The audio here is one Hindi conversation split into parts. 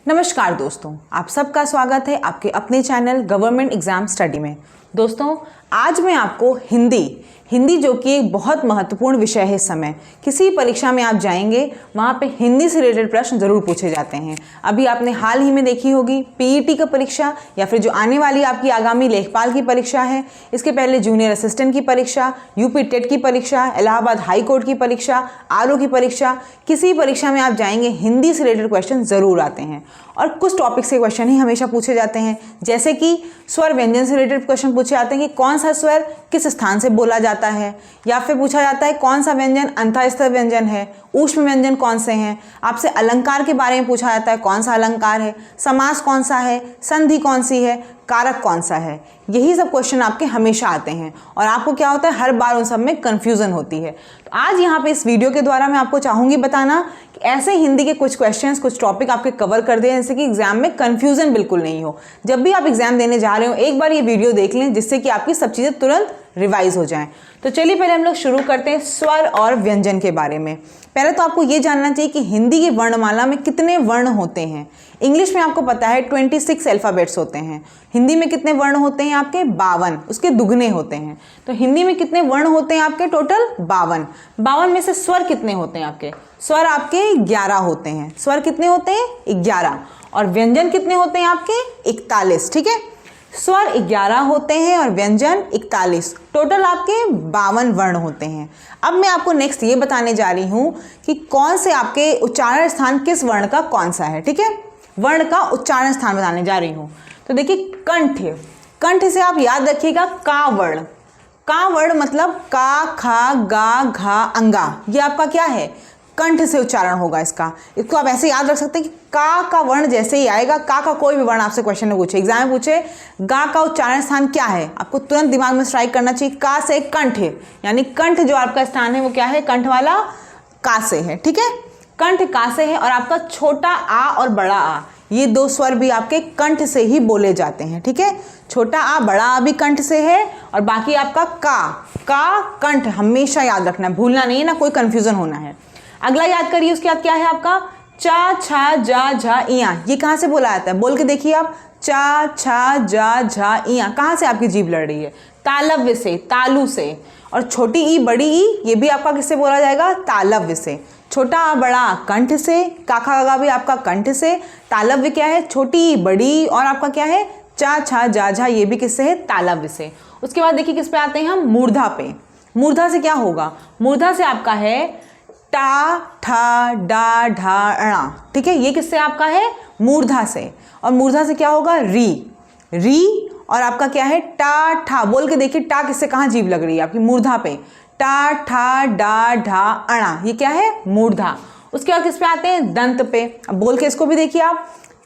नमस्कार दोस्तों, आप सबका स्वागत है आपके अपने चैनल गवर्नमेंट एग्जाम स्टडी में। दोस्तों, आज मैं आपको हिंदी जो कि एक बहुत महत्वपूर्ण विषय है। इस समय किसी परीक्षा में आप जाएंगे, वहाँ पे हिंदी से रिलेटेड प्रश्न जरूर पूछे जाते हैं। अभी आपने हाल ही में देखी होगी पीईटी की परीक्षा, या फिर जो आने वाली आपकी आगामी लेखपाल की परीक्षा है, इसके पहले जूनियर असिस्टेंट की परीक्षा, यूपी टेट की परीक्षा, इलाहाबाद हाई कोर्ट की परीक्षा, आरओ की परीक्षा। किसी परीक्षा में आप जाएंगे, हिंदी से रिलेटेड क्वेश्चन जरूर आते हैं और कुछ टॉपिक से क्वेश्चन ही हमेशा पूछे जाते हैं। जैसे कि स्वर व्यंजन से रिलेटेड क्वेश्चन पूछे जाते हैं कि कौन सा स्वर किस स्थान से बोला जाता है, या फिर पूछा जाता है कौन सा व्यंजन अंतःस्थ व्यंजन है, ऊष्म व्यंजन कौन से हैं। आपसे अलंकार के बारे में पूछा जाता है, कौन सा अलंकार है, समास कौन सा है, संधि कौन सी है, कारक कौन सा है। यही सब क्वेश्चन आपके हमेशा आते हैं और आपको क्या होता है, हर बार उन सब में कंफ्यूजन होती है। तो आज यहाँ पे इस वीडियो के द्वारा मैं आपको चाहूँगी बताना कि ऐसे हिंदी के कुछ क्वेश्चंस, कुछ टॉपिक आपके कवर कर दें जिससे कि एग्जाम में कंफ्यूजन बिल्कुल नहीं हो। जब भी आप एग्जाम देने जा रहे हो, एक बार ये वीडियो देख लें जिससे कि आपकी सब चीज़ें तुरंत रिवाइज हो जाएं। तो चलिए पहले हम लोग शुरू करते हैं स्वर और व्यंजन के बारे में। पहले तो आपको ये जानना चाहिए कि हिंदी की वर्णमाला में कितने वर्ण होते हैं। इंग्लिश में आपको पता है 26 अल्फ़ाबेट्स होते हैं। हिंदी में कितने वर्ण होते हैं आपके? 52, उसके दुगने होते हैं। तो हिंदी में कितने वर्ण होते हैं आपके? टोटल 52। 52 में से स्वर कितने होते हैं आपके? स्वर आपके 11 होते हैं। स्वर कितने होते हैं? 11। और व्यंजन कितने होते हैं आपके? 41। ठीक है, स्वर 11 होते हैं और व्यंजन 41। टोटल आपके 52 वर्ण होते हैं। अब मैं आपको नेक्स्ट ये बताने जा रही हूँ कि कौन से आपके उच्चारण स्थान किस वर्ण का कौन सा है। ठीक है, वर्ण का उच्चारण स्थान बताने जा रही हूँ। तो देखिए, कंठ। कंठ से आप याद रखिएगा का वर्ण। का वर्ण मतलब का, खा, गा, घा, अंगा। ये आपका क्या है? कंठ से उच्चारण होगा इसका। इसको आप ऐसे याद रख सकते हैं कि का वर्ण जैसे ही आएगा, का कोई भी वर्ण आपसे क्वेश्चन में पूछे, एग्जाम में पूछे गा का उच्चारण स्थान क्या है, आपको तुरंत दिमाग में स्ट्राइक करना चाहिए का से कंठ है। यानी कंठ जो आपका स्थान है वो क्या है? कंठ वाला का से है। ठीक है, कंठ का से है। और आपका छोटा आ और बड़ा आ, ये दो स्वर भी आपके कंठ से ही बोले जाते हैं। ठीक है, छोटा आ बड़ा आ भी कंठ से है, और बाकी आपका का कंठ हमेशा याद रखना है, भूलना नहीं है ना, कोई कंफ्यूजन होना है। अगला याद करिए, उसके बाद क्या है आपका? चा, छा, जा, झा, इया। ये कहाँ से बोला जाता है? बोल के देखिए आप। चा, छा, जा, झा, इया। कहाँ से आपकी जीभ लड़ रही है? तालव्य से, तालु से। और छोटी ई बड़ी ई, ये भी आपका किससे बोला जाएगा? तालव्य से। छोटा आ बड़ा आ कंठ से, काखा गगा भी आपका कंठ से। तालव्य क्या है? छोटी ई बड़ी, और आपका क्या है? चा, छा, जा, झा, ये भी किससे है? तालव्य से। उसके बाद देखिए किस पे आते हैं हम? मूर्धा पे। मूर्धा से क्या होगा? मूर्धा से आपका है टा, ठा, डा, ढा, णा। ठीक है, ये किससे आपका है? मूर्धा से। और मूर्धा से क्या होगा? री। और आपका क्या है? टा, ठा। बोल के देखिए, टा किससे कहाँ जीभ लग रही है आपकी? मूर्धा पे। टा, ठा, डा, ढा, अणा, ये क्या है? मूर्धा। उसके बाद किस पे आते हैं? दंत पे। अब बोल के इसको भी देखिए आप।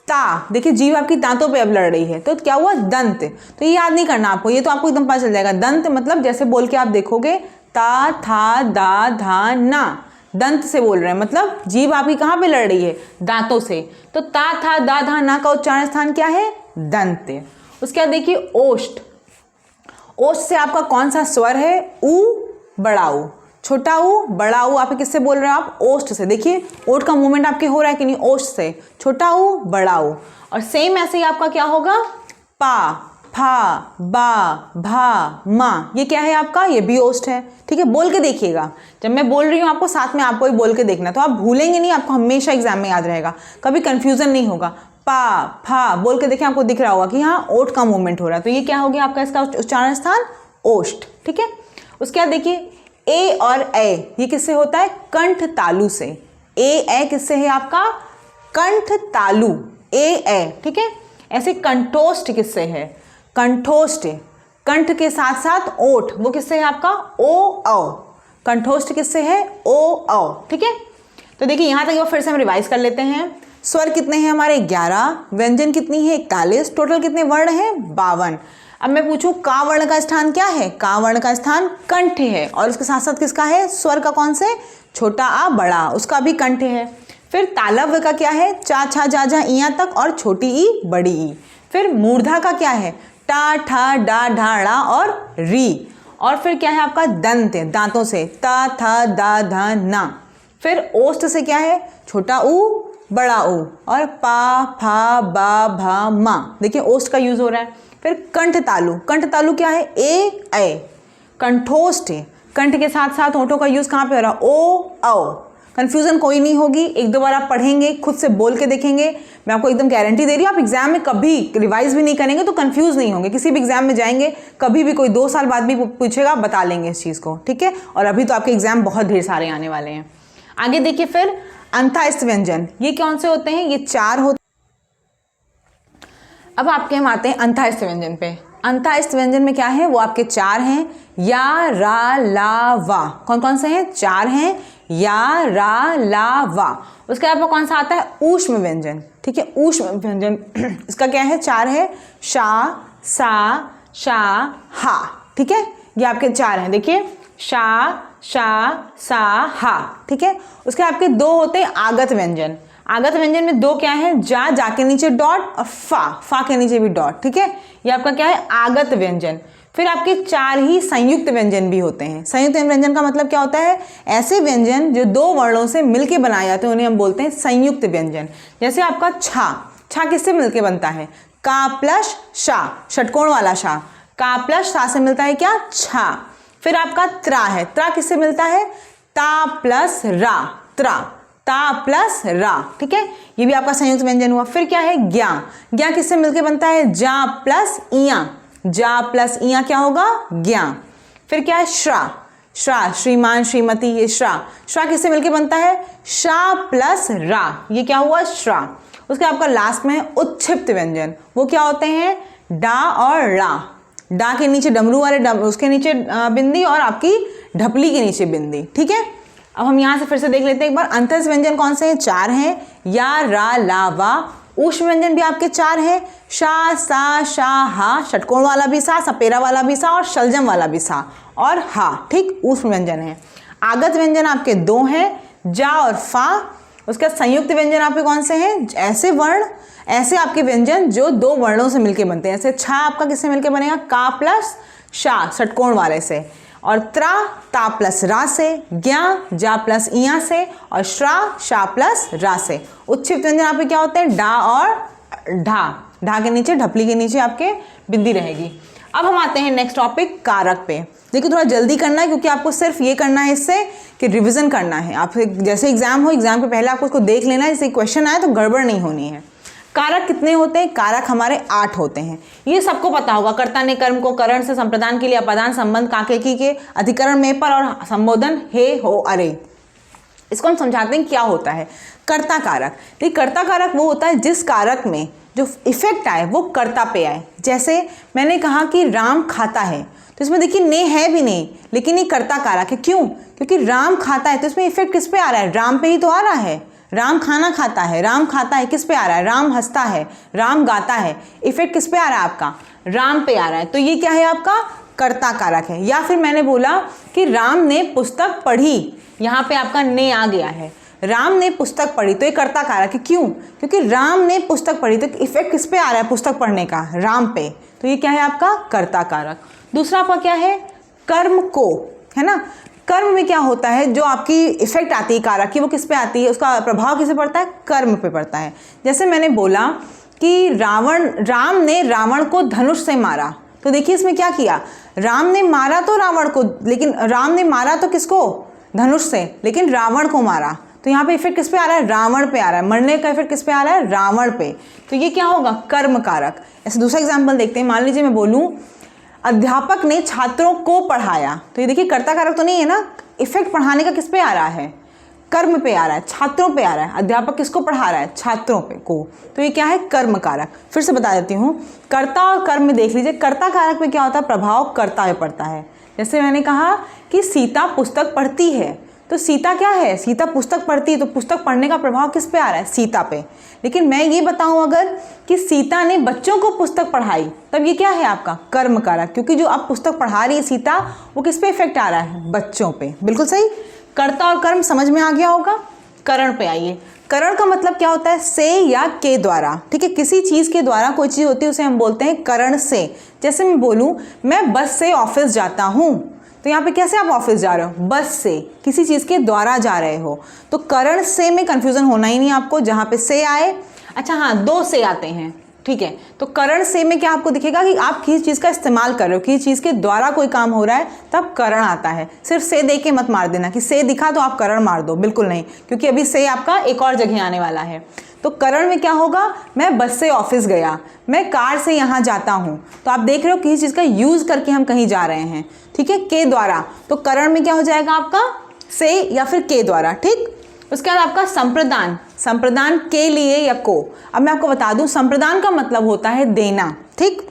ता, देखिए जीभ आपकी दांतों पे अब लड़ रही है, तो क्या हुआ? दंत। तो ये याद नहीं करना आपको, ये तो आपको एकदम पता चल जाएगा। दंत मतलब जैसे बोल के आप देखोगे, ता, था, दा, धा, ना। दंत से बोल रहे हैं, मतलब जीभ आपकी कहाँ पे लड़ रही है? दांतों से। तो ता, था, दा, धा, ना का उच्चारण स्थान क्या है? दंत। उसके बाद देखिए ओष्ठ। ओष्ठ से आपका कौन सा स्वर है? ऊ, बड़ा ऊ। छोटा ऊ, बड़ा ऊ। आप किससे बोल रहे हो? आप ओष्ठ से। देखिए ओठ का मूवमेंट आपके हो रहा है कि नहीं? ओष्ठ से। छोटा ऊ, बड़ा ऊ। और सेम ऐसे ही आपका क्या होगा? पा, फा, बा, भा, मा। ये क्या है आपका? ये भी ओष्ठ है। ठीक है, बोल के देखिएगा। जब मैं बोल रही हूँ आपको, साथ में आपको ही बोल के देखना, तो आप भूलेंगे नहीं, आपको हमेशा एग्जाम में याद रहेगा, कभी कंफ्यूजन नहीं होगा। पा, फा बोल के देखें, आपको दिख रहा होगा कि यहाँ ओठ का मूवमेंट हो रहा है, तो ये क्या हो गया आपका? इसका उच्चारण स्थान ओष्ठ। ठीक है, उसके बाद देखिए ए और ए, ये किससे होता है? कंठ तालु से। ए किससे है आपका? कंठ तालु। ए। ठीक है, ऐसे कंठोष्ठ किससे है? कंठोष्ठ। कंठ के साथ साथ ओठ, वो किससे है आपका? ओ औ। कंठोष्ठ किससे है? ओ औ। ठीक है, तो देखिए यहाँ तक फिर से हम रिवाइज कर लेते हैं। स्वर कितने हैं हमारे? 11। व्यंजन कितनी है? 41। टोटल कितने वर्ण हैं? 52। अब मैं पूछूं का वर्ण का स्थान क्या है? का वर्ण का स्थान कंठ है, और उसके साथ साथ किसका है? स्वर का कौन से? छोटा आ बड़ा, उसका भी कंठ है। फिर तालव्य का क्या है? चा, छा, जा, झा, इया तक, और छोटी ई बड़ी ई। फिर मूर्धा का क्या है? टा, ठा, डा, ढा, णा और री। और फिर क्या है आपका? दंत, दांतों से। ता, था, दा, धा, ना। फिर ओष्ठ से क्या है? छोटा ऊ, बड़ा ओ, और पा फा बा भा मा, देखिए ओस्ट का यूज हो रहा है। फिर कंठ तालु, कंठ तालु क्या है, ए, कंठोष्ठ है, कंठ के साथ साथ होठों का यूज कहाँ पे हो रहा है, ओ औ। कंफ्यूजन कोई नहीं होगी, एक दो बार आप पढ़ेंगे, खुद से बोल के देखेंगे, मैं आपको एकदम गारंटी दे रही हूँ, आप एग्जाम में कभी रिवाइज भी नहीं करेंगे तो कंफ्यूज नहीं होंगे। किसी भी एग्जाम में जाएंगे, कभी भी कोई 2 साल बाद भी पूछेगा, बता लेंगे इस चीज़ को, ठीक है। और अभी तो आपके एग्जाम बहुत ढेर सारे आने वाले हैं। आगे देखिए फिर अंतःस्थ व्यंजन, ये कौन से होते हैं, ये 4 होते। अब आपके हम आते हैं अंतःस्थ व्यंजन पे। अंतःस्थ व्यंजन में क्या है, वो आपके 4 हैं, या रा ला वा। कौन कौन से हैं, 4 हैं, या रा ला वा। उसके बाद कौन सा आता है, ऊष्म व्यंजन, ठीक है। ऊष्म व्यंजन इसका क्या है, 4 है, शा सा शा हा, ठीक है। ये आपके 4 हैं, देखिए शा शा सा हा, ठीक है। उसके आपके 2 होते हैं आगत व्यंजन। आगत व्यंजन में 2 क्या है, जा के नीचे डॉट, और फा के नीचे भी डॉट, ठीक है। ये आपका क्या है, आगत व्यंजन। फिर आपके 4 ही संयुक्त व्यंजन भी होते हैं। संयुक्त व्यंजन का मतलब क्या होता है, ऐसे व्यंजन जो 2 वर्णों से मिलके बनाए जाते हैं उन्हें हम बोलते हैं संयुक्त व्यंजन। जैसे आपका छा किससे मिलके बनता है, का प्लस शा, षटकोण वाला शा, का प्लस शा से मिलता है क्या, छा। फिर आपका त्रा है, त्रा किससे मिलता है, ता प्लस रा, ता प्लस रा, ठीक है। ये भी आपका संयुक्त व्यंजन हुआ। फिर क्या है, ज्ञा किससे मिलके बनता है, जा प्लस इया, जा प्लस इया क्या होगा, ज्ञा। फिर क्या है, श्रा, श्रीमान श्रीमती, ये श्रा किससे मिलके बनता है, शा प्लस रा, ये क्या हुआ, श्रा। उसके आपका लास्ट में है उत्क्षिप्त व्यंजन। वो क्या होते हैं, डा और रा, डा के नीचे डमरू वाले उसके नीचे बिंदी, और आपकी ढपली के नीचे बिंदी, ठीक है। अब हम यहाँ से फिर से देख लेते हैं एक बार, अंतःस्थ व्यंजन कौन से हैं, 4 हैं, या रा ला वा। ऊष्म व्यंजन भी आपके 4 हैं, शा सा शा हा, षटकोण वाला भी सा, सपेरा वाला भी सा, और शलजम वाला भी सा, और हा, ठीक, ऊष्म व्यंजन है। आगत व्यंजन आपके 2 हैं, जा और फा। उसके संयुक्त व्यंजन आपके कौन से हैं, ऐसे आपके व्यंजन जो 2 वर्णों से मिलके बनते हैं। ऐसे छा आपका किससे मिलके बनेगा, का प्लस शा, षटकोण वाले से, और त्रा ता प्लस रा से, ज्ञा जा प्लस इया से, और श्रा शा प्लस रा से। उत्क्षिप्त व्यंजन आपके क्या होते हैं, डा और ढा के नीचे ढपली के नीचे आपके बिंदी रहेगी। अब हम आते हैं नेक्स्ट टॉपिक, कारक पे। देखिए थोड़ा जल्दी करना है, क्योंकि आपको सिर्फ ये करना है इससे कि रिवीजन करना है। आप जैसे एग्जाम हो, एग्जाम के पहले आपको उसको देख लेना है, जैसे क्वेश्चन आए तो गड़बड़ नहीं होनी है। कारक कितने होते हैं, कारक हमारे 8 होते हैं। ये सबको पता होगा, कर्ता ने कर्म को करण से संप्रदान के लिए अपादान संबंध काके की के अधिकरण में पर, और संबोधन हे हो अरे। इसको हम समझाते हैं क्या होता है कर्ता कारक। तो कर्ता कारक वो होता है जिस कारक में जो इफेक्ट आए वो कर्ता पे आए। जैसे मैंने कहा कि राम खाता है, तो इसमें देखिए ने है भी नहीं, लेकिन ये कर्ता कारक है। क्यों, क्योंकि राम खाता है, तो इसमें इफेक्ट किस पे आ रहा है, राम पे ही तो आ रहा है। राम खाना खाता है, राम खाता है, किस पे आ रहा है, राम हंसता है, राम गाता है, इफेक्ट किस पे आ रहा है आपका, राम पे आ रहा है। तो ये क्या है आपका कर्ता कारक है। या फिर मैंने बोला कि राम ने पुस्तक पढ़ी, यहाँ पे आपका ने आ गया है, राम ने पुस्तक पढ़ी, तो ये कर्ता कारक है। क्यों, क्योंकि राम ने पुस्तक पढ़ी, तो इफेक्ट किस पे आ रहा है पुस्तक पढ़ने का, राम पे, तो ये क्या है आपका कर्ता कारक। दूसरा आपका क्या है, कर्म को, है ना। कर्म में क्या होता है, जो आपकी इफेक्ट आती है कारक की, वो किस पे आती है, उसका प्रभाव किस पे पड़ता है, कर्म पे पड़ता है। जैसे मैंने बोला कि राम ने रावण को धनुष से मारा, तो देखिए इसमें क्या किया, राम ने मारा तो रावण को, लेकिन राम ने मारा तो किसको, धनुष से, लेकिन रावण को मारा, तो यहाँ पे इफेक्ट किस पे आ रहा है, रावण पे आ रहा है। मरने का इफेक्ट किस पे आ रहा है, रावण पे, तो ये क्या होगा, कर्म कारक। ऐसे दूसरा एग्जाम्पल देखते हैं। मान लीजिए मैं बोलूँ अध्यापक ने छात्रों को पढ़ाया, तो ये देखिए कर्ता कारक तो नहीं है ना, इफेक्ट पढ़ाने का किस पे आ रहा है, कर्म पे आ रहा है, छात्रों पे आ रहा है। अध्यापक किसको पढ़ा रहा है, छात्रों पे को, तो ये क्या है, कर्म कारक। फिर से बता देती हूँ, कर्ता और कर्म में देख लीजिए, कर्ता कारक में क्या होता है, प्रभाव कर्ता पे पड़ता है। जैसे मैंने कहा कि सीता पुस्तक पढ़ती है, तो सीता क्या है, सीता पुस्तक पढ़ती है, तो पुस्तक पढ़ने का प्रभाव किस पे आ रहा है, सीता पे। लेकिन मैं ये बताऊं अगर कि सीता ने बच्चों को पुस्तक पढ़ाई, तब ये क्या है आपका कर्म कारक, क्योंकि जो आप पुस्तक पढ़ा रही है सीता, वो किस पे इफेक्ट आ रहा है, बच्चों पे। बिल्कुल सही। कर्ता और कर्म समझ में आ गया होगा। करण पे आइए। करण का मतलब क्या होता है, से या के द्वारा, ठीक है। किसी चीज़ के द्वारा कोई चीज़ होती है उसे हम बोलते हैं करण से। जैसे मैं बोलूँ मैं बस से ऑफिस जाता हूँ, तो यहाँ पे कैसे आप ऑफिस जा रहे हो, बस से, किसी चीज़ के द्वारा जा रहे हो। तो करण से में कन्फ्यूज़न होना ही नहीं आपको, जहाँ पे से आए, अच्छा हाँ 2 से आते हैं, ठीक है। तो करण से में क्या आपको दिखेगा कि आप किसी चीज़ का इस्तेमाल कर रहे हो, किसी चीज़ के द्वारा कोई काम हो रहा है, तब करण आता है। सिर्फ से दे के मत मार देना कि से दिखा तो आप करण मार दो, बिल्कुल नहीं, क्योंकि अभी से आपका एक और जगह आने वाला है। तो करण में क्या होगा, मैं बस से ऑफिस गया, मैं कार से यहाँ जाता हूँ। तो आप देख रहे हो किसी चीज़ का यूज़ करके हम कहीं जा रहे हैं, ठीक है, के द्वारा। तो करण में क्या हो जाएगा आपका, से या फिर के द्वारा, ठीक। उसके बाद आपका संप्रदान, संप्रदान के लिए या को। अब मैं आपको बता दूं, संप्रदान का मतलब होता है देना, ठीक।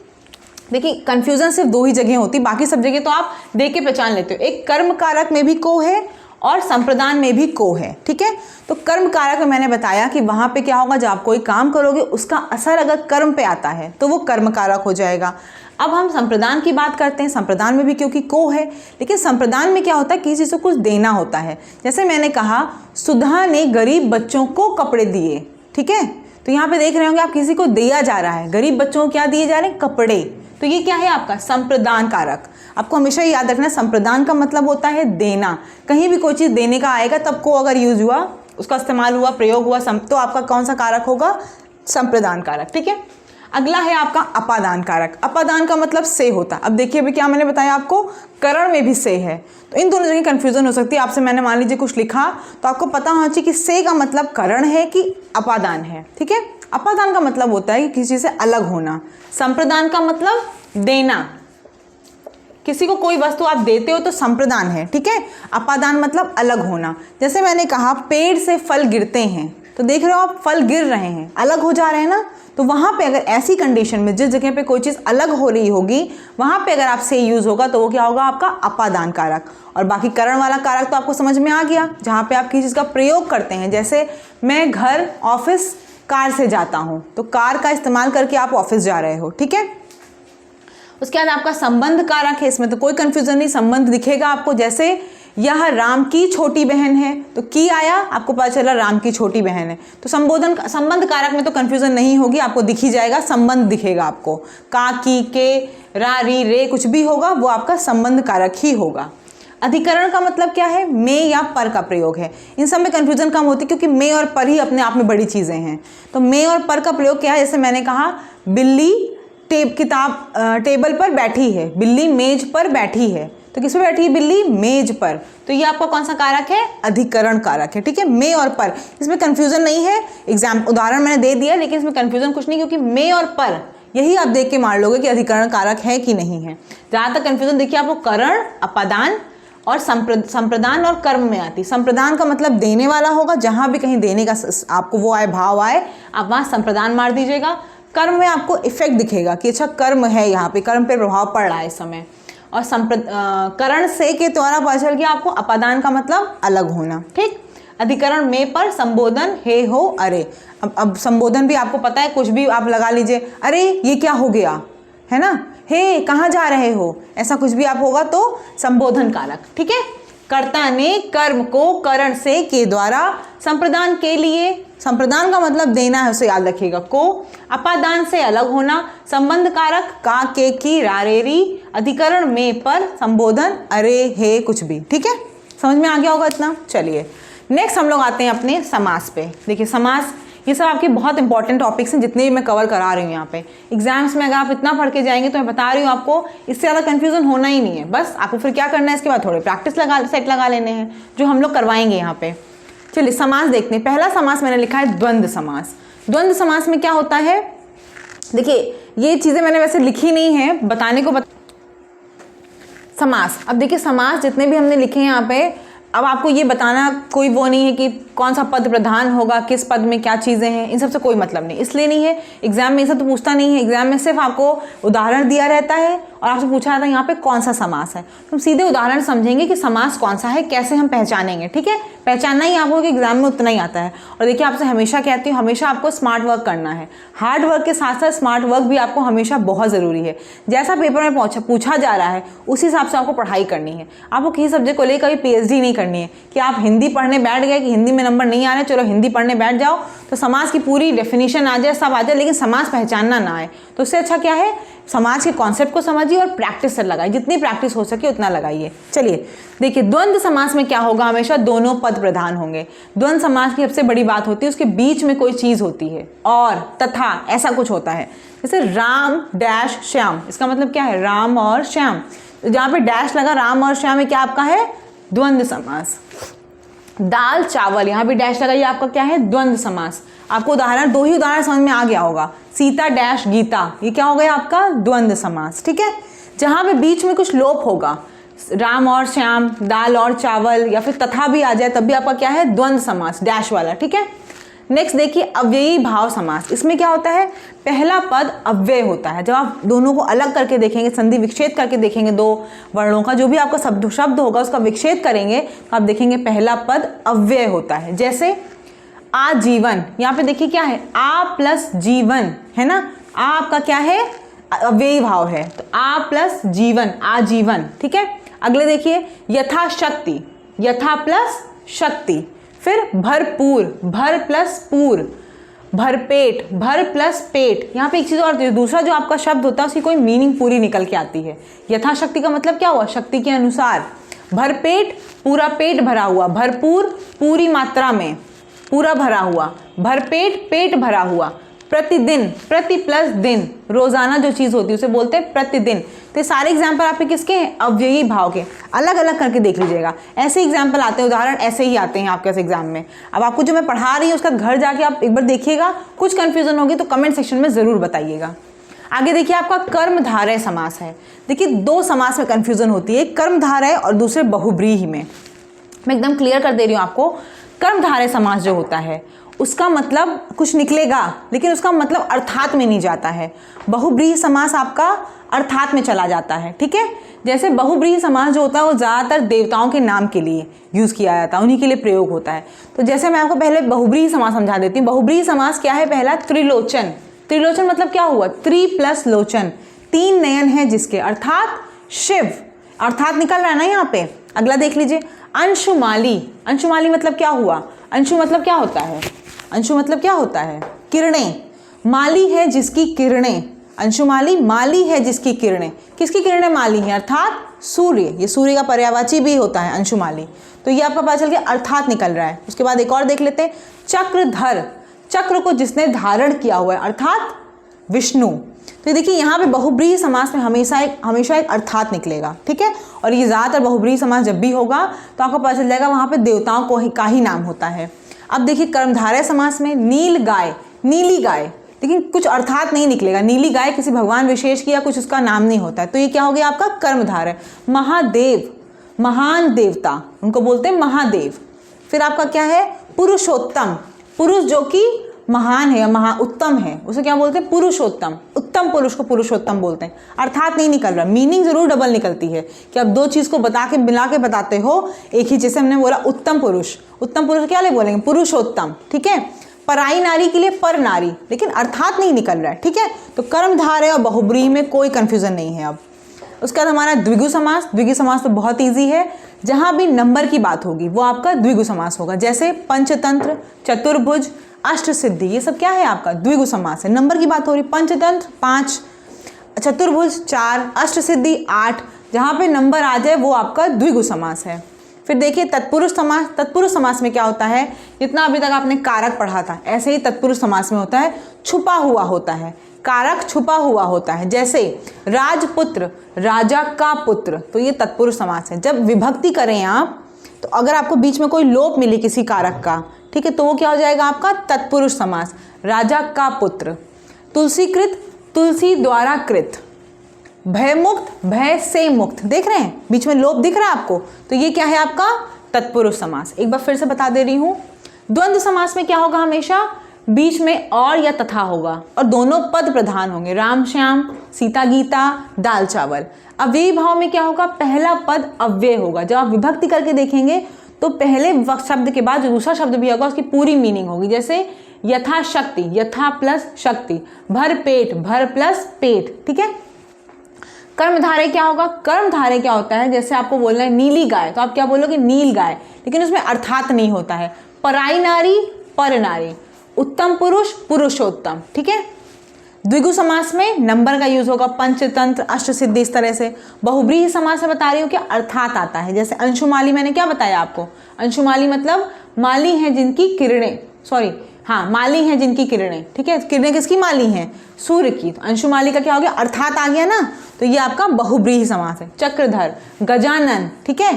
देखिए कंफ्यूजन सिर्फ 2 ही जगह होती, बाकी सब जगह तो आप देख के पहचान लेते हो। एक कर्म कारक में भी को है और संप्रदान में भी को है, ठीक है। तो कर्म कारक में मैंने बताया कि वहां पे क्या होगा, जब आप कोई काम करोगे उसका असर अगर कर्म पे आता है तो वो कर्म कारक हो जाएगा। अब हम संप्रदान की बात करते हैं। संप्रदान में भी क्योंकि को है, लेकिन संप्रदान में क्या होता है, किसी चीज़ को कुछ देना होता है। जैसे मैंने कहा सुधा ने गरीब बच्चों को कपड़े दिए, ठीक है। तो यहाँ पे देख रहे होंगे आप, किसी को दिया जा रहा है, गरीब बच्चों को क्या दिए जा रहे हैं, कपड़े। तो ये क्या है आपका संप्रदान कारक। आपको हमेशा याद रखना, संप्रदान का मतलब होता है देना। कहीं भी कोई चीज़ देने का आएगा तब को अगर यूज हुआ, उसका इस्तेमाल हुआ, प्रयोग हुआ, तो आपका कौन सा कारक होगा, संप्रदान कारक, ठीक है। अगला है आपका अपादान कारक। अपादान का मतलब से होता। अब देखिए अभी क्या मैंने बताया आपको, करण में भी से है, तो इन दोनों जगह कंफ्यूजन हो सकती है आपसे। मैंने मान लीजिए कुछ लिखा तो आपको पता होना चाहिए कि से का मतलब करण है कि अपादान है, ठीक है। अपादान का मतलब होता है कि किसी से अलग होना। संप्रदान का मतलब देना, किसी को कोई वस्तु आप देते हो तो संप्रदान है, ठीक है। अपादान मतलब अलग होना। जैसे मैंने कहा पेड़ से फल गिरते हैं, तो देख रहे हो आप फल गिर रहे हैं, अलग हो जा रहे हैं ना। तो वहाँ पे अगर ऐसी कंडीशन में जिस जगह पे कोई चीज़ अलग हो रही होगी, वहाँ पे अगर आप से यूज़ होगा तो वो क्या होगा आपका अपादान कारक। और बाकी करण वाला कारक तो आपको समझ में आ गया, जहाँ पे आप किसी चीज़ का प्रयोग करते हैं। जैसे मैं घर ऑफिस कार से जाता हूँ, तो कार का इस्तेमाल करके आप ऑफिस जा रहे हो, ठीक है। उसके बाद आपका संबंध कारक है, इसमें तो कोई कंफ्यूजन नहीं, संबंध दिखेगा आपको। जैसे यह राम की छोटी बहन है, तो की आया, आपको पता चला राम की छोटी बहन है। तो संबोधन संबंध कारक में तो कंफ्यूजन नहीं होगी, आपको दिख ही जाएगा, संबंध दिखेगा आपको। का, की, के, रा, री, रे कुछ भी होगा वो आपका संबंध कारक ही होगा। अधिकरण का मतलब क्या है, में या पर का प्रयोग है। इन सब में कंफ्यूजन कम होती है क्योंकि में और पर ही अपने आप में बड़ी चीज़ें हैं। तो में और पर का प्रयोग क्या है, जैसे मैंने कहा बिल्ली टेबल पर बैठी है, बिल्ली मेज पर बैठी है। तो किस पे बैठी है बिल्ली, मेज पर। तो ये आपका कौन सा कारक है, अधिकरण कारक है, ठीक है। में और पर, इसमें कंफ्यूजन नहीं है। उदाहरण मैंने दे दिया, लेकिन इसमें कंफ्यूजन कुछ नहीं, क्योंकि में और पर यही आप देख के मान लोगे कि अधिकरण कारक है कि नहीं है। जहाँ तक कंफ्यूजन देखिए आपको करण, अपादान और संप्रदान और कर्म में आती। संप्रदान का मतलब देने वाला होगा, जहाँ भी कहीं देने का आपको वो आए, भाव आए, आप वहाँ संप्रदान मार दीजिएगा। कर्म में आपको इफेक्ट दिखेगा कि अच्छा कर्म है, यहाँ पे कर्म पे प्रभाव पड़ रहा है इस समय। और करण से के द्वारा पता चल गया आपको अपादान का मतलब अलग होना, ठीक। अधिकरण में पर संबोधन हे, हो, अरे। अब संबोधन भी आपको पता है, कुछ भी आप लगा लीजिए, अरे ये क्या हो गया, है ना, हे कहाँ जा रहे हो, ऐसा कुछ भी आप होगा तो संबोधन कारक, ठीक है। कर्ता ने कर्म को करण से के द्वारा संप्रदान के लिए, संप्रदान का मतलब देना है, उसे याद रखिएगा, को। अपादान से अलग होना, संबंध कारक का, के, की, रा, रे, री। अधिकरण में पर, संबोधन अरे, हे कुछ भी, ठीक है। समझ में आ गया होगा इतना। चलिए नेक्स्ट हम लोग आते हैं अपने समास पे। देखिए समास, ये सब आपके बहुत इंपॉर्टेंट टॉपिक्स हैं, जितने भी मैं कवर करा रही हूँ यहाँ पे। एग्जाम्स में अगर आप इतना पढ़ के जाएंगे तो मैं बता रही हूँ आपको, इससे ज़्यादा कंफ्यूजन होना ही नहीं है। बस आपको फिर क्या करना है, इसके बाद थोड़े प्रैक्टिस सेट लगा लेने हैं, जो हम लोग करवाएंगे यहाँ पे। चलिए समास देखते हैं। पहला समास मैंने लिखा है द्वंद्व समास। द्वंद्व समास में क्या होता है, देखिए ये चीज़ें मैंने वैसे लिखी नहीं है, बताने को समास। अब देखिए समास जितने भी हमने लिखे हैं यहाँ पे, अब आपको ये बताना कोई वो नहीं है कि कौन सा पद प्रधान होगा, किस पद में क्या चीज़ें हैं, इन सबसे कोई मतलब नहीं। इसलिए नहीं है, एग्जाम में ये सब तो पूछता नहीं है। एग्जाम में सिर्फ आपको उदाहरण दिया रहता है और आपसे पूछा जाता है यहाँ पे कौन सा समास है। तुम सीधे उदाहरण समझेंगे कि समास कौन सा है, कैसे हम पहचानेंगे, ठीक है। पहचानना ही आपको कि एग्जाम में उतना ही आता है। और देखिए आपसे हमेशा कहती हूँ, हमेशा आपको स्मार्ट वर्क करना है। हार्ड वर्क के साथ साथ स्मार्ट वर्क भी आपको हमेशा बहुत ज़रूरी है। जैसा पेपर में पूछा जा रहा है उस हिसाब से आपको पढ़ाई करनी है। आपको किसी सब्जेक्ट को लेकर कभी PhD नहीं करनी है कि आप हिंदी पढ़ने बैठ गए कि हिंदी में नंबर नहीं आ रहे, चलो हिंदी पढ़ने बैठ जाओ तो समाज की पूरी डेफिनेशन आ जाए, सब आ जाए, लेकिन समाज पहचानना ना आए, तो उससे अच्छा क्या है, समाज के कॉन्सेप्ट को समझिए और प्रैक्टिस से लगाइए, जितनी प्रैक्टिस हो सके उतना लगाइए। चलिए देखिए, द्वंद्व समास में क्या होगा, हमेशा दोनों पद प्रधान होंगे। द्वंद्व समास की सबसे बड़ी बात होती है उसके बीच में कोई चीज़ होती है, और तथा ऐसा कुछ होता है। जैसे राम डैश श्याम, इसका मतलब क्या है, राम और श्याम, तो जहाँ पे डैश लगा राम और श्याम में क्या आपका है, द्वंद्व समास। दाल चावल, यहाँ भी डैश लगा, ये आपका क्या है, द्वंद्व समास। आपको उदाहरण, दो ही उदाहरण समझ में आ गया होगा, सीता डैश गीता, ये क्या हो गया आपका, द्वंद्व समास। ठीक है, जहाँ पे बीच में कुछ लोप होगा, राम और श्याम, दाल और चावल, या फिर तथा भी आ जाए तब भी आपका क्या है, द्वंद्व समास, डैश वाला। ठीक है, नेक्स्ट देखिए अव्ययी भाव समास। इसमें क्या होता है, पहला पद अव्यय होता है। जब आप दोनों को अलग करके देखेंगे, संधि विच्छेद करके देखेंगे, दो वर्णों का जो भी आपका शब्द होगा उसका विच्छेद करेंगे तो आप देखेंगे पहला पद अव्यय होता है। जैसे आजीवन, यहाँ पे देखिए क्या है, आ प्लस जीवन है ना, आ आपका क्या है, अव्ययी भाव है, तो आ प्लस जीवन, आजीवन। ठीक है, अगले देखिए यथाशक्ति, यथा प्लस शक्ति। फिर भरपूर, भर प्लस पूर, भरपेट, भर प्लस पेट। यहाँ पे एक चीज़ और, दूसरा जो आपका शब्द होता है उसकी कोई मीनिंग पूरी निकल के आती है। यथाशक्ति का मतलब क्या हुआ, शक्ति के अनुसार। भरपेट, पूरा पेट भरा हुआ। भरपूर, पूरी मात्रा में पूरा भरा हुआ। भरपेट, पेट भरा हुआ। प्रतिदिन, प्रति प्लस दिन, रोजाना जो चीज़ होती है उसे बोलते हैं प्रतिदिन। तो ये सारे एग्जाम्पल आपके किसके हैं, अव्ययी भाव के। अलग अलग करके देख लीजिएगा, ऐसे एग्जाम्पल आते हैं, उदाहरण ऐसे ही आते हैं आपके एग्जाम में। अब आपको जो मैं पढ़ा रही हूँ उसका घर जाके आप एक बार देखिएगा, कुछ कंफ्यूजन होगी तो कमेंट सेक्शन में ज़रूर बताइएगा। आगे देखिए आपका कर्मधारय समास है। देखिए दो समास में कंफ्यूजन होती है, एक कर्मधारय और दूसरे बहुब्रीहि में। मैं एकदम क्लियर कर दे रही हूँ आपको। कर्मधारय समास जो होता है उसका मतलब कुछ निकलेगा, लेकिन उसका मतलब अर्थात में नहीं जाता है। बहुब्रीहि समास आपका अर्थात में चला जाता है। ठीक है, जैसे बहुब्रीहि समास जो होता है वो ज़्यादातर देवताओं के नाम के लिए यूज़ किया जाता है, उन्हीं के लिए प्रयोग होता है। तो जैसे मैं आपको पहले बहुब्रीहि समास समझा देती हूँ। बहुब्रीहि समास क्या है, पहला त्रिलोचन। त्रिलोचन मतलब क्या हुआ, त्रि प्लस लोचन, तीन नयन है जिसके, अर्थात शिव, अर्थात निकल रहा है ना यहाँ पे। अगला देख लीजिए अंशुमाली। अंशुमाली मतलब क्या हुआ, अंशु मतलब क्या होता है, अंशु मतलब क्या होता है, किरणें। माली है जिसकी किरणें, अंशुमाली, माली है जिसकी किरणें। किसकी किरणें माली हैं, अर्थात सूर्य। ये सूर्य का पर्यायवाची भी होता है अंशुमाली। तो ये आपका पता चल गया अर्थात निकल रहा है। उसके बाद एक और देख लेते हैं, चक्रधर, चक्र को जिसने धारण किया हुआ है, अर्थात विष्णु। तो देखिए यहाँ पे बहुब्रीहि समास में हमेशा एक अर्थात निकलेगा। ठीक है, और ये ज़्यादातर बहुब्रीहि समास जब भी होगा तो आपको पता चल जाएगा वहाँ पे देवताओं का ही नाम होता है। अब देखिए कर्मधारय समास में नील गाय, नीली गाय, लेकिन कुछ अर्थात नहीं निकलेगा। नीली गाय किसी भगवान विशेष की या कुछ उसका नाम नहीं होता है, तो ये क्या हो गया आपका कर्मधारय। महादेव, महान देवता, उनको बोलते हैं महादेव। फिर आपका क्या है, पुरुषोत्तम, पुरुष जो कि महान है, महा उत्तम है, उसे क्या बोलते हैं, पुरुषोत्तम। उत्तम पुरुष को पुरुषोत्तम बोलते हैं। अर्थात नहीं निकल रहा, मीनिंग जरूर डबल निकलती है कि आप दो चीज़ को बता के मिला के बताते हो एक ही। जैसे हमने बोला उत्तम पुरुष, उत्तम पुरुष क्या ले बोलेंगे, पुरुषोत्तम। ठीक है, पराई नारी के लिए पर नारी, लेकिन अर्थात नहीं निकल रहा है। ठीक है, तो कर्मधारय और बहुब्रीहि में कोई कंफ्यूजन नहीं है। अब उसके बाद हमारा द्विगु समास। द्विगु समास तो बहुत ईजी है, जहाँ भी नंबर की बात होगी वो आपका द्विगु समास होगा। जैसे पंचतंत्र, चतुर्भुज, अष्ट सिद्धि, ये सब क्या है आपका द्विगु समास है। नंबर की बात हो रही, पंचतंत्र 5, चतुर्भुज 4, अष्ट सिद्धि 8, जहाँ पे नंबर आ जाए वो आपका द्विगु समास है। फिर देखिए तत्पुरुष समास। तत्पुरुष समास में क्या होता है, जितना अभी तक आपने कारक पढ़ा था ऐसे ही तत्पुरुष समास में होता है, छुपा हुआ होता है, कारक छुपा हुआ होता है। जैसे राजपुत्र, राजा का पुत्र, तो ये तत्पुरुष समास है। जब विभक्ति करें आप तो अगर आपको बीच में कोई लोप मिले किसी कारक का, ठीक है, तो वो क्या हो जाएगा आपका तत्पुरुष समास। राजा का पुत्र, तुलसीकृत, तुलसी द्वारा कृत, भयमुक्त, भय से मुक्त। देख रहे हैं बीच में लोप दिख रहा है आपको, तो ये क्या है आपका तत्पुरुष समास। एक बार फिर से बता दे रही हूँ, द्वंद्व समास में क्या होगा, हमेशा बीच में और या तथा होगा और दोनों पद प्रधान होंगे। राम श्याम, सीता गीता, दाल चावल। अव्ययी भाव में क्या होगा, पहला पद अव्यय होगा। जब आप विभक्ति करके देखेंगे तो पहले शब्द के बाद जो दूसरा शब्द भी होगा उसकी पूरी मीनिंग होगी। जैसे यथाशक्ति, यथा प्लस शक्ति, भर पेट, भर प्लस पेट। ठीक है, कर्मधारय क्या होगा, कर्मधारय क्या होता है, जैसे आपको बोलना है नीली गाय तो आप क्या बोलोगे नील गाय, लेकिन उसमें अर्थात नहीं होता है। पराई नारी पर नारी, उत्तम पुरुष पुरुषोत्तम, ठीक है। द्विगु समास में नंबर का यूज होगा, पंचतंत्र, अष्टसिद्धि, इस तरह से। बहुब्रीहि समास में बता रही हूँ कि अर्थात आता है, जैसे अंशुमाली मैंने क्या बताया आपको, अंशुमाली मतलब माली हैं जिनकी किरणें, सॉरी हाँ माली हैं जिनकी किरणें, ठीक है। किरणें किसकी माली हैं, सूर्य की। तो अंशुमाली का क्या हो गया, अर्थात आ गया ना, तो ये आपका बहुब्रीहि समास है। चक्रधर, गजानन, ठीक है।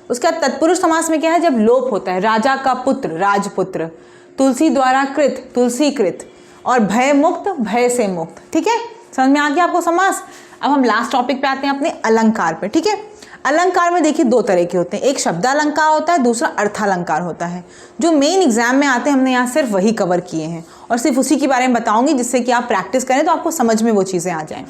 उसका तत्पुरुष समास में क्या है, जब लोप होता है, राजा का पुत्र राजपुत्र, तुलसी द्वारा कृत तुलसीकृत, और भय मुक्त भय से मुक्त, ठीक है। समझ में आ गया आपको समास। अब हम लास्ट टॉपिक पे आते हैं अपने अलंकार पे, ठीक है। अलंकार में देखिए दो तरह के होते हैं, एक शब्दालंकार होता है, दूसरा अर्थालंकार होता है। जो मेन एग्जाम में आते हैं हमने यहाँ सिर्फ वही कवर किए हैं और सिर्फ उसी के बारे में बताऊंगी, जिससे कि आप प्रैक्टिस करें तो आपको समझ में वो चीज़ें आ जाएं।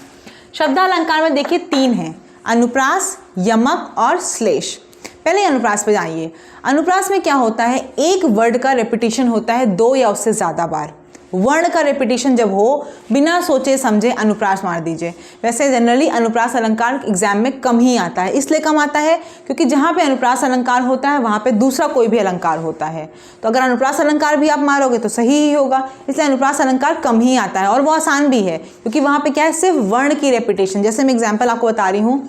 शब्दालंकार में देखिए तीन हैं, अनुप्रास, यमक और श्लेष। पहले अनुप्रास पे जाइए। अनुप्रास में क्या होता है, एक वर्ड का रेपिटेशन होता है 2 या उससे ज़्यादा बार। वर्ण का रेपिटेशन जब हो, बिना सोचे समझे अनुप्रास मार दीजिए। वैसे जनरली अनुप्रास अलंकार एग्जाम में कम ही आता है, इसलिए कम आता है क्योंकि जहाँ पे अनुप्रास अलंकार होता है वहाँ पे दूसरा कोई भी अलंकार होता है। तो अगर अनुप्रास अलंकार भी आप मारोगे तो सही ही होगा, इसलिए अनुप्रास अलंकार कम ही आता है और वो आसान भी है क्योंकि वहाँ पे क्या है, सिर्फ वर्ण की रेपिटेशन। जैसे मैं एग्जाम्पल आपको बता रही हूँ,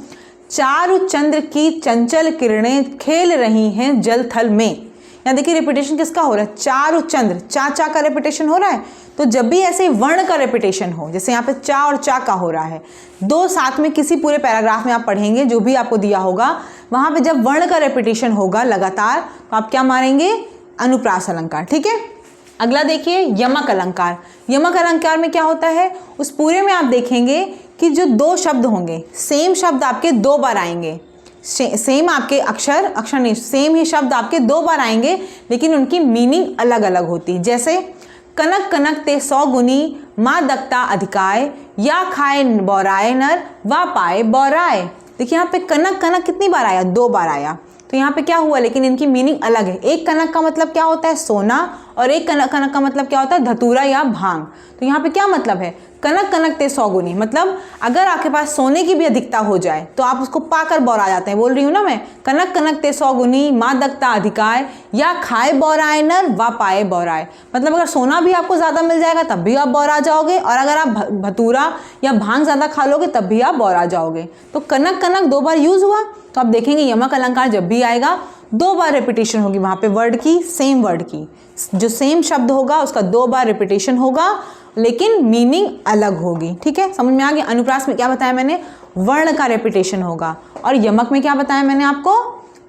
चारु चंद्र की चंचल किरणें खेल रही हैं जल थल में। यहाँ देखिए रेपिटेशन किसका हो रहा है, चारु चंद्र, चा का रेपिटेशन हो रहा है। तो जब भी ऐसे वर्ण का रेपिटेशन हो, जैसे यहाँ पे चा और चा का हो रहा है, दो साथ में किसी पूरे पैराग्राफ में आप पढ़ेंगे, जो भी आपको दिया होगा वहाँ पे जब वर्ण का रेपिटेशन होगा लगातार, तो आप क्या मारेंगे, अनुप्रास अलंकार, ठीक है। अगला देखिए यमक अलंकार। यमक अलंकार में क्या होता है, उस पूरे में आप देखेंगे कि जो दो शब्द होंगे, सेम शब्द आपके 2 बार आएंगे, सेम आपके अक्षर नहीं, सेम ही शब्द आपके 2 बार आएंगे, लेकिन उनकी मीनिंग अलग अलग होती है। जैसे कनक कनक ते 100 गुनी, माँ दक्ता अधिकाय, या खाए बौराए नर वा पाए बौराए। देखिए यहाँ पे कनक कनक कितनी बार आया, 2 बार आया। तो यहाँ पे क्या हुआ, लेकिन इनकी मीनिंग अलग है। एक कनक का मतलब क्या होता है, सोना, और एक कनक का मतलब क्या होता है, धतूरा या भांग। तो यहाँ पे क्या मतलब है, कनक कनक ते 100 गुनी, मतलब अगर आपके पास सोने की भी अधिकता हो जाए तो आप उसको पाकर बौरा जाते हैं। बोल रही हूँ ना मैं, कनक कनक ते 100 गुनी, माँ दक्ता अधिकाय, या खाए बौराए नर वा पाए बौराए। मतलब अगर सोना भी आपको ज़्यादा मिल जाएगा तब भी आप बौरा जाओगे, और अगर आप भतूरा या भांग ज़्यादा खा लोगे तब भी आप बौरा जाओगे। तो कनक कनक 2 बार यूज़ हुआ। तो आप देखेंगे यमक अलंकार जब भी आएगा 2 बार रेपिटेशन होगी वहाँ पे वर्ड की, सेम वर्ड की, जो सेम शब्द होगा उसका 2 बार रेपिटेशन होगा, लेकिन मीनिंग अलग होगी, ठीक है। समझ में आ गया। अनुप्रास में क्या बताया मैंने, वर्ण का रेपिटेशन होगा, और यमक में क्या बताया मैंने आपको,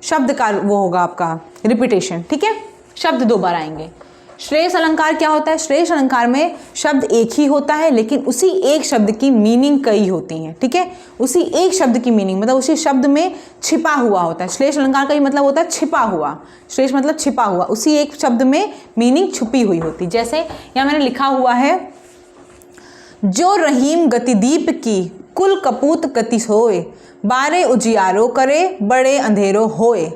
शब्द का वो होगा आपका रिपीटेशन, ठीक है, शब्द 2 बार आएंगे। श्रेष्ठ अलंकार क्या होता है, श्रेष्ठ अलंकार में शब्द एक ही होता है, लेकिन उसी एक शब्द की मीनिंग कई होती हैं, ठीक है। उसी एक शब्द की मीनिंग मतलब उसी शब्द में छिपा हुआ होता है। श्रेष्ठ अलंकार का ही मतलब होता है छिपा हुआ, श्रेष्ठ मतलब छिपा हुआ, उसी एक शब्द में मीनिंग छुपी हुई होती। जैसे यहाँ मैंने लिखा हुआ है, जो रहीम गतिदीप की कुल कपूत गति सोए, बारे उजियारो करे बड़े अंधेरो होए।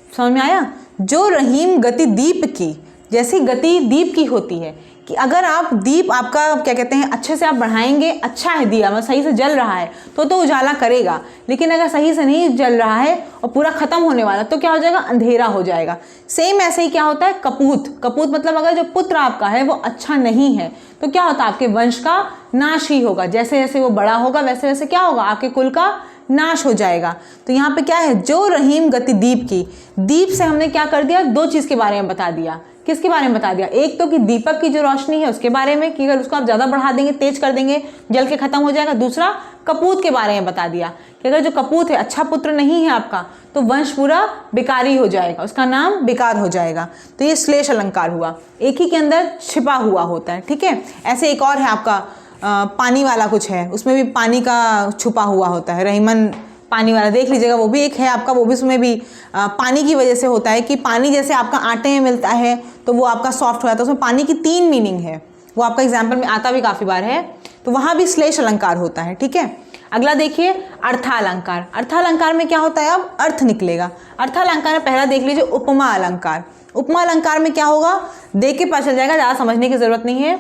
समझ में आया। जो रहीम गति दीप की, जैसी गति दीप की होती है कि अगर आप दीप आपका क्या कहते हैं अच्छे से आप बढ़ाएंगे, अच्छा है दिया मतलब सही से जल रहा है तो उजाला करेगा, लेकिन अगर सही से नहीं जल रहा है और पूरा खत्म होने वाला तो क्या हो जाएगा, अंधेरा हो जाएगा। सेम ऐसे ही क्या होता है, कपूत, कपूत मतलब अगर जो पुत्र आपका है वो अच्छा नहीं है तो क्या होता है, आपके वंश का नाश ही होगा। जैसे जैसे वो बड़ा होगा वैसे वैसे क्या होगा, आपके कुल का नाश हो जाएगा। तो यहाँ पे क्या है, जो रहीम गति दीप की, दीप से हमने क्या कर दिया, 2 चीज़ के बारे में बता दिया। किसके बारे में बता दिया, एक तो कि दीपक की जो रोशनी है उसके बारे में कि अगर उसको आप ज़्यादा बढ़ा देंगे, तेज कर देंगे, जल के खत्म हो जाएगा। दूसरा कपूत के बारे में बता दिया कि अगर जो कपूत है अच्छा पुत्र नहीं है आपका तो वंश पूरा बेकारी हो जाएगा, उसका नाम बेकार हो जाएगा। तो ये श्लेष अलंकार हुआ, एक ही के अंदर छिपा हुआ होता है, ठीक है। ऐसे एक और है आपका पानी वाला कुछ है, उसमें भी पानी का छुपा हुआ होता है, रहीमन पानी वाला देख लीजिएगा, वो भी एक है आपका, वो भी उसमें भी पानी की वजह से होता है कि पानी जैसे आपका आटे में मिलता है तो वो आपका सॉफ्ट हो जाता है। उसमें पानी की 3 मीनिंग है, वो आपका एग्जाम्पल में आता भी काफ़ी बार है, तो वहाँ भी श्लेष अलंकार होता है, ठीक है। अगला देखिए अर्थालंकार। अर्थालंकार में क्या होता है, अब अर्थ निकलेगा। अर्थालंकार में पहला देख लीजिए उपमा अलंकार। उपमा अलंकार में क्या होगा, देख के पता चल जाएगा, ज़्यादा समझने की जरूरत नहीं है।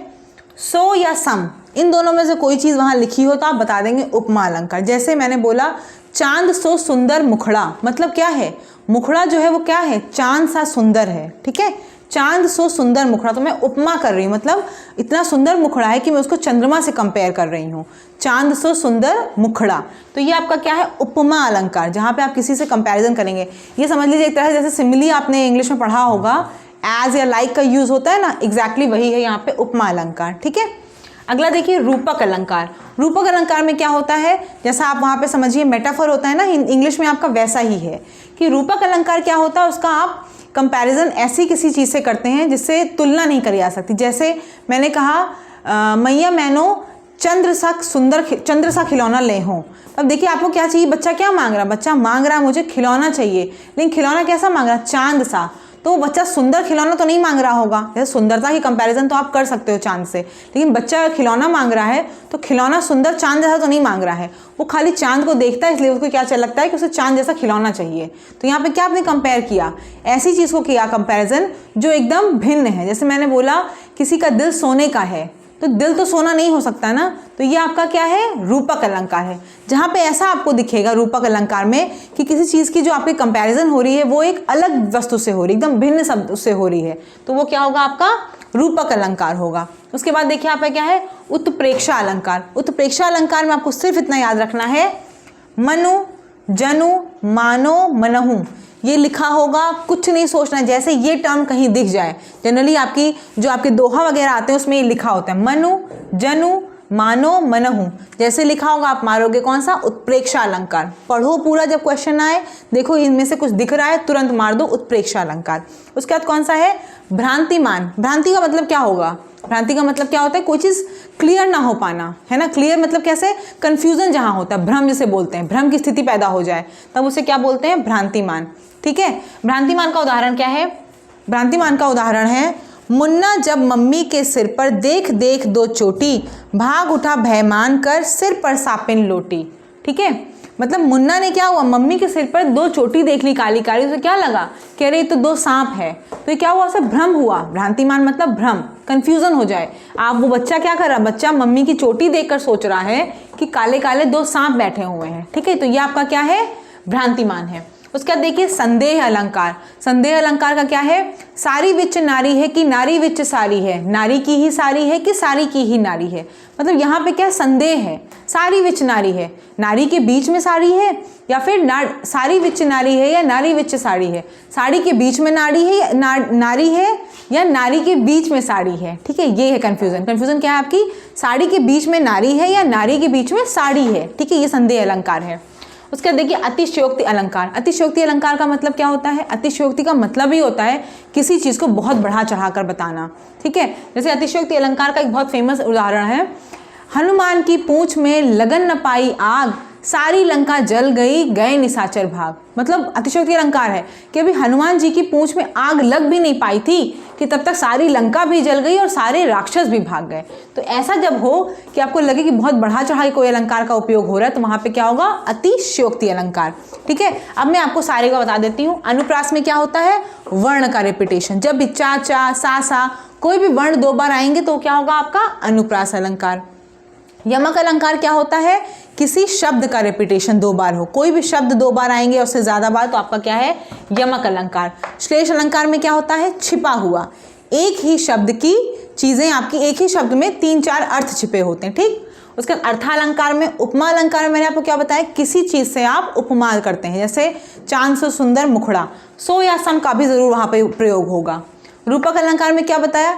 सो या सम, इन दोनों में से कोई चीज़ वहाँ लिखी हो तो आप बता देंगे उपमा अलंकार। जैसे मैंने बोला चांद सो सुंदर मुखड़ा, मतलब क्या है, मुखड़ा जो है वो क्या है, चांद सा सुंदर है, ठीक है। चांद सो सुंदर मुखड़ा, तो मैं उपमा कर रही हूँ, मतलब इतना सुंदर मुखड़ा है कि मैं उसको चंद्रमा से कंपेयर कर रही हूँ। चांद सो सुंदर मुखड़ा, तो ये आपका क्या है, उपमा अलंकार, जहाँ पे आप किसी से कंपैरिजन करेंगे। ये समझ लीजिए एक तरह से जैसे सिमिली आपने इंग्लिश में पढ़ा होगा, एज या लाइक का यूज होता है ना, एग्जैक्टली वही है यहाँ पे उपमा अलंकार। ठीक है, अगला देखिए रूपक अलंकार। रूपक अलंकार में क्या होता है, जैसा आप वहाँ पे समझिए मेटाफर होता है ना इंग्लिश में, आपका वैसा ही है कि रूपक अलंकार क्या होता है, उसका आप कंपैरिजन ऐसी किसी चीज़ से करते हैं जिससे तुलना नहीं करी जा सकती। जैसे मैंने कहा मैया मैनो चंद्र सा खिलौना ले हो। अब देखिए आपको क्या चाहिए, बच्चा क्या मांग रहा है, बच्चा मांग रहा है मुझे खिलौना चाहिए, लेकिन खिलौना कैसा मांग रहा है, चांद सा। तो वो बच्चा सुंदर खिलौना तो नहीं मांग रहा होगा, जैसे सुंदरता की कंपैरिजन तो आप कर सकते हो चांद से, लेकिन बच्चा खिलौना मांग रहा है तो खिलौना सुंदर चांद जैसा तो नहीं मांग रहा है, वो खाली चांद को देखता है, इसलिए उसको क्या लगता है कि उसे चांद जैसा खिलौना चाहिए। तो यहाँ पे क्या आपने कंपेयर किया, ऐसी चीज़ को किया कंपैरिजन जो एकदम भिन्न है। जैसे मैंने बोला किसी का दिल सोने का है, तो दिल तो सोना नहीं हो सकता ना, तो ये आपका क्या है, रूपक अलंकार है। जहाँ पे ऐसा आपको दिखेगा रूपक अलंकार में कि किसी चीज़ की जो आपकी कंपैरिजन हो रही है वो एक अलग वस्तु से हो रही है, एकदम भिन्न शब्द से हो रही है, तो वो क्या होगा, आपका रूपक अलंकार होगा। उसके बाद देखिए आपका क्या है, उत्प्रेक्षा अलंकार। उत्प्रेक्षा अलंकार में आपको सिर्फ इतना याद रखना है, मनु जनु मानो मनहु, ये लिखा होगा, कुछ नहीं सोचना है। जैसे ये टर्म कहीं दिख जाए, जनरली आपकी जो आपके दोहा वगैरह आते हैं उसमें ये लिखा होता है, मनु जनु मानो मनहु, जैसे लिखा होगा आप मारोगे कौन सा, उत्प्रेक्षा अलंकार। पढ़ो पूरा, जब क्वेश्चन आए देखो इनमें से कुछ दिख रहा है तुरंत मार दो उत्प्रेक्षा अलंकार। उसके बाद कौन सा है, भ्रांतिमान। भ्रांति का मतलब क्या होगा, भ्रांति का मतलब क्या होता है, कोई चीज़ क्लियर ना हो पाना, है ना। क्लियर मतलब कैसे, कंफ्यूजन जहाँ होता है, भ्रम जिसे बोलते हैं, भ्रम की स्थिति पैदा हो जाए तब उसे क्या बोलते हैं, भ्रांतिमान। ठीक है, भ्रांतिमान का उदाहरण क्या है, भ्रांतिमान का उदाहरण है, मुन्ना जब मम्मी के सिर पर देख देख दो चोटी, भाग उठा भय मान कर सिर पर सापिन लोटी। ठीक है, मतलब मुन्ना ने क्या हुआ, मम्मी के सिर पर दो चोटी देख ली काली काली, उसे क्या लगा, कह रही तो दो सांप है, तो ये क्या हुआ, उसे भ्रम हुआ। भ्रांतिमान मतलब भ्रम, कंफ्यूजन हो जाए। आप वो बच्चा क्या कर रहा है, बच्चा मम्मी की चोटी देखकर सोच रहा है कि काले काले दो सांप बैठे हुए हैं। ठीक है, तो ये आपका क्या है, भ्रांतिमान है। उसके बाद देखिए संदेह अलंकार। संदेह अलंकार का क्या है, सारी विच नारी है कि नारी विच सारी है, नारी की ही सारी है कि सारी की ही नारी है। मतलब यहाँ पे क्या संदेह है, सारी विच नारी है, नारी के बीच में साड़ी है, या फिर सारी विच नारी है या नारी विच साड़ी है, साड़ी के बीच में नारी है या नारी है या नारी के बीच में साड़ी है। ठीक है, ये है कंफ्यूजन। कंफ्यूजन क्या है आपकी, साड़ी के बीच में नारी है या नारी के बीच में साड़ी है। ठीक है, ये संदेह अलंकार है। उसके बाद देखिए अतिशयोक्ति अलंकार। अतिशयोक्ति अलंकार का मतलब क्या होता है, अतिशयोक्ति का मतलब ही होता है किसी चीज़ को बहुत बढ़ा चढ़ाकर बताना। ठीक है, जैसे अतिशयोक्ति अलंकार का एक बहुत फेमस उदाहरण है, हनुमान की पूंछ में लगन न पाई आग, सारी लंका जल गई गए निशाचर भाग। मतलब अतिशयोक्ति अलंकार है कि अभी हनुमान जी की पूंछ में आग लग भी नहीं पाई थी कि तब तक सारी लंका भी जल गई और सारे राक्षस भी भाग गए। तो ऐसा जब हो कि आपको लगे कि बहुत बढ़ा चढ़ा कोई अलंकार का उपयोग हो रहा है, तो वहां पे क्या होगा, अतिशयोक्ति अलंकार। ठीक है, अब मैं आपको सारे का बता देती हूँ। अनुप्रास में क्या होता है, वर्ण का रिपीटेशन। जब भी चा चा सा कोई भी वर्ण दो बार आएंगे तो क्या होगा, आपका अनुप्रास अलंकार। यमक अलंकार क्या होता है, किसी शब्द का रिपीटेशन दो बार हो, कोई भी शब्द दो बार आएंगे उससे ज्यादा बार, तो आपका क्या है, यमक अलंकार। श्लेष अलंकार में क्या होता है, छिपा हुआ, एक ही शब्द की चीजें आपकी एक ही शब्द में 3-4 अर्थ छिपे होते हैं। ठीक, उसके अर्थालंकार में, उपमा अलंकार में मैंने आपको क्या बताया, किसी चीज से आप उपमा करते हैं, जैसे चांद से सुंदर मुखड़ा, सो या सम का भी जरूर वहां पर प्रयोग होगा। रूपक अलंकार में क्या बताया,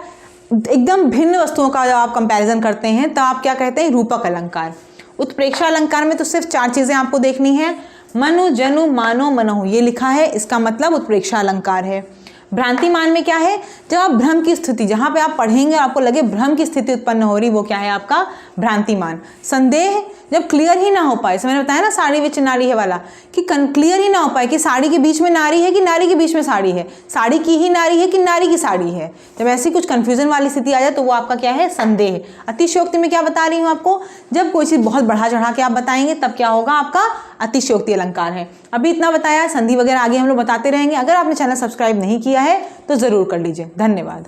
एकदम भिन्न वस्तुओं का जब आप कंपैरिजन करते हैं तो आप क्या कहते हैं, रूपक अलंकार। उत्प्रेक्षा अलंकार में तो सिर्फ 4 चीजें आपको देखनी है, मनु जनु मानो मनहु, ये लिखा है, इसका मतलब उत्प्रेक्षा अलंकार है। भ्रांतिमान में क्या है, जब आप भ्रम की स्थिति, जहां पे आप पढ़ेंगे आपको लगे भ्रम की स्थिति उत्पन्न हो रही, वो क्या है, आपका भ्रांतिमान। संदेह, जब क्लियर ही ना हो पाए, मैंने बताया ना साड़ी विच नारी है वाला, कि क्लियर ही ना हो पाए कि साड़ी के बीच में नारी है कि नारी के बीच में साड़ी है, साड़ी की ही नारी है कि नारी की साड़ी है, जब ऐसी कुछ कंफ्यूजन वाली स्थिति आ जाए तो वो आपका क्या है, संदेह। अतिशयोक्ति में क्या बता रही हूँ आपको, जब कोई चीज़ बहुत बढ़ा चढ़ा के आप बताएंगे तब क्या होगा, आपका अतिशयोक्ति अलंकार है। अभी इतना बताया, संधि वगैरह आगे हम लोग बताते रहेंगे। अगर आपने चैनल सब्सक्राइब नहीं किया है तो ज़रूर कर लीजिए। धन्यवाद।